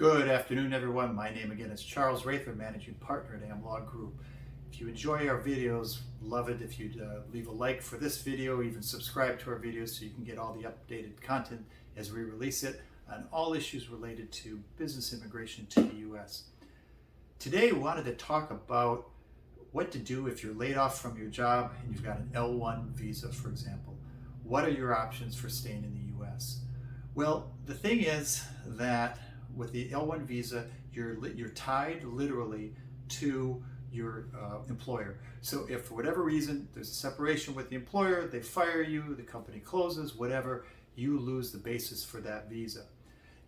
Good afternoon, everyone. My name again is Charles Rather, Managing Partner at Am Law Group. If you enjoy our videos, love it if you'd leave a like for this video, even subscribe to our videos so you can get all the updated content as we release it on all issues related to business immigration to the U.S. Today, we wanted to talk about what to do if you're laid off from your job and you've got an L-1 visa, for example. What are your options for staying in the U.S.? Well, the thing is that with the L-1 visa, you're tied literally to your employer. So if for whatever reason there's a separation with the employer, they fire you, the company closes, whatever, you lose the basis for that visa.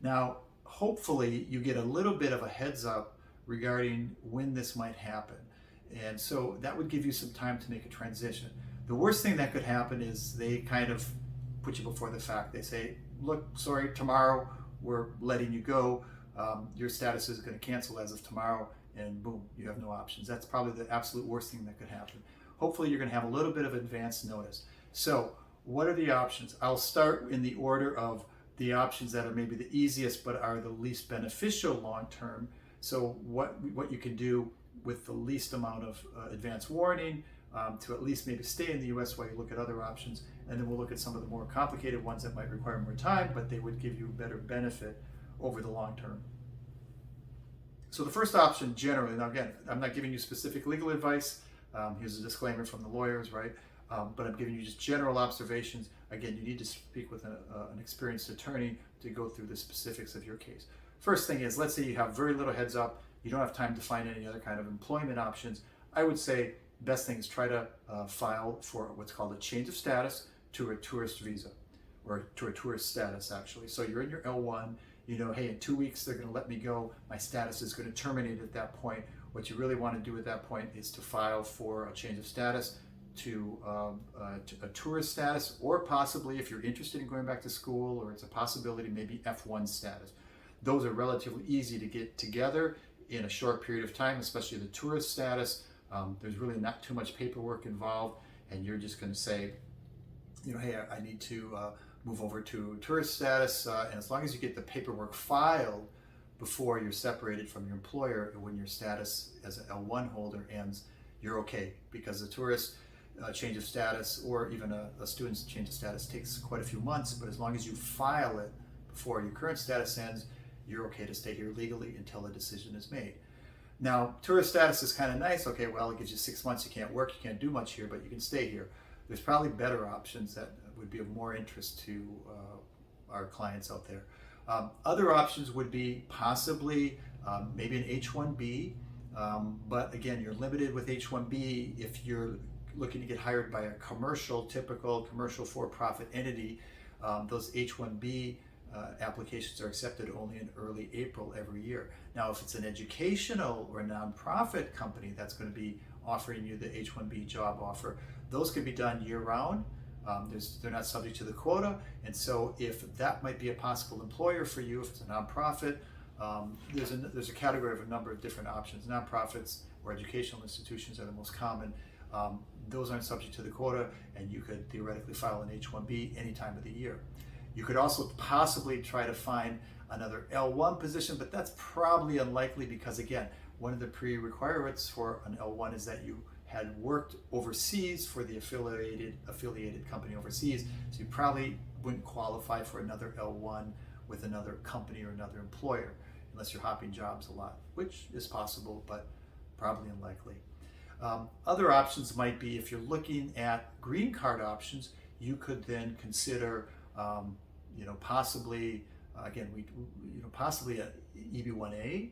Now, hopefully you get a little bit of a heads up regarding when this might happen. And so that would give you some time to make a transition. The worst thing that could happen is they kind of put you before the fact. They say, look, sorry, tomorrow we're letting you go. Your status is going to cancel as of tomorrow, and boom, you have no options. That's probably the absolute worst thing that could happen. Hopefully you're going to have a little bit of advance notice. So what are the options? I'll start in the order of the options that are maybe the easiest but are the least beneficial long term. So what you can do with the least amount of advance warning to at least maybe stay in the U.S. while you look at other options. And then we'll look at some of the more complicated ones that might require more time, but they would give you better benefit over the long term. So the first option generally, now again, I'm not giving you specific legal advice. Here's a disclaimer from the lawyers, right? But I'm giving you just general observations. Again, you need to speak with an experienced attorney to go through the specifics of your case. First thing is, let's say you have very little heads up, you don't have time to find any other kind of employment options. I would say best thing is try to file for what's called a change of status to a tourist visa, or to a tourist status actually. So you're in your L1, you know, hey, in 2 weeks they're going to let me go, my status is going to terminate at that point. What you really want to do at that point is to file for a change of status to a tourist status, or possibly if you're interested in going back to school, or it's a possibility, maybe F1 status. Those are relatively easy to get together in a short period of time, especially the tourist status. There's really not too much paperwork involved, and you're just going to say, you know, hey, I need to move over to tourist status, and as long as you get the paperwork filed before you're separated from your employer, when your status as an L1 holder ends, you're okay, because the tourist change of status, or even a student's change of status, takes quite a few months, but as long as you file it before your current status ends, you're okay to stay here legally until a decision is made. Now, tourist status is kind of nice. Okay, well, it gives you 6 months, you can't work, you can't do much here, but you can stay here. There's probably better options that would be of more interest to our clients out there. Other options would be possibly maybe an H-1B, but again, you're limited with H-1B if you're looking to get hired by a typical commercial for-profit entity. Those H-1B applications are accepted only in early April every year. Now, if it's an educational or a nonprofit company that's going to be offering you the H-1B job offer, those can be done year-round. They're not subject to the quota, and so if that might be a possible employer for you, if it's a nonprofit, there's a category of a number of different options. Nonprofits or educational institutions are the most common. Those aren't subject to the quota, and you could theoretically file an H-1B any time of the year. You could also possibly try to find another L1 position, but that's probably unlikely because, again, one of the prerequisites for an L1 is that you had worked overseas for the affiliated company overseas, so you probably wouldn't qualify for another L1 with another company or another employer, unless you're hopping jobs a lot, which is possible, but probably unlikely. Other options might be, if you're looking at green card options, you could then consider possibly, possibly an EB-1A,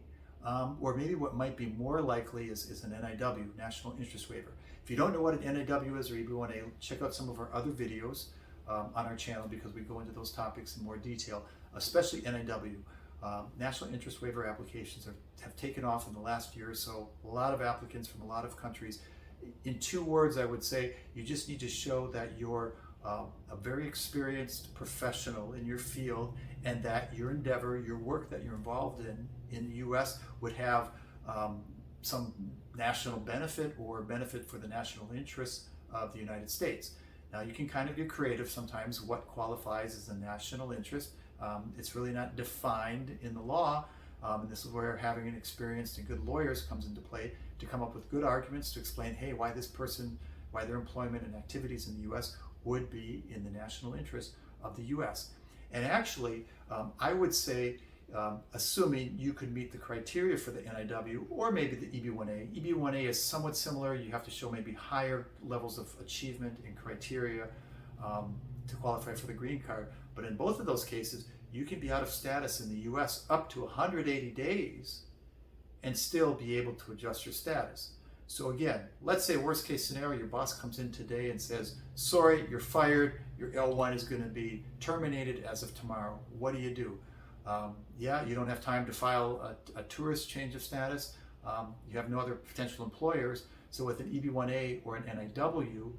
or maybe what might be more likely is an NIW, National Interest Waiver. If you don't know what an NIW is or EB-1A, check out some of our other videos on our channel, because we go into those topics in more detail, especially NIW. National Interest Waiver applications have taken off in the last year or so. A lot of applicants from a lot of countries. In 2 words, I would say you just need to show that you're a very experienced professional in your field, and that your endeavor, your work that you're involved in the U.S. would have some national benefit or benefit for the national interests of the United States. Now, you can kind of get creative sometimes what qualifies as a national interest. It's really not defined in the law, And this is where having an experienced and good lawyers comes into play to come up with good arguments to explain, hey, why this person, why their employment and activities in the U.S. would be in the national interest of the U.S. And actually, I would say, assuming you could meet the criteria for the NIW or maybe the EB-1A. EB-1A is somewhat similar. You have to show maybe higher levels of achievement and criteria to qualify for the green card. But in both of those cases, you can be out of status in the U.S. up to 180 days and still be able to adjust your status. So again, let's say worst case scenario, your boss comes in today and says, sorry, you're fired, your L-1 is going to be terminated as of tomorrow. What do? Yeah, you don't have time to file a tourist change of status. You have no other potential employers. So with an EB-1A or an NIW,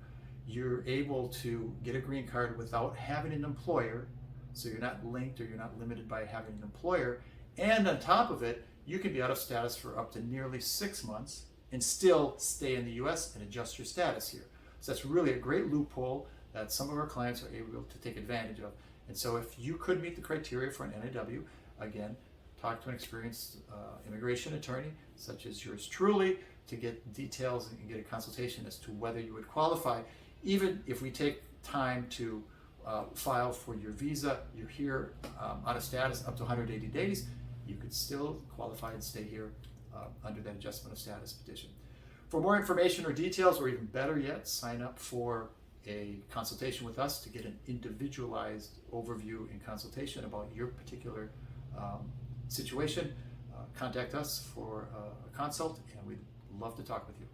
you're able to get a green card without having an employer. So you're not linked or you're not limited by having an employer. And on top of it, you can be out of status for up to nearly 6 months and still stay in the U.S. and adjust your status here. So that's really a great loophole that some of our clients are able to take advantage of. And so if you could meet the criteria for an NIW, again, talk to an experienced immigration attorney, such as yours truly, to get details and get a consultation as to whether you would qualify. Even if we take time to file for your visa, you're here out of status up to 180 days, you could still qualify and stay here under that adjustment of status petition. For more information or details, or even better yet, sign up for a consultation with us to get an individualized overview and consultation about your particular situation. Contact us for a consult, and we'd love to talk with you.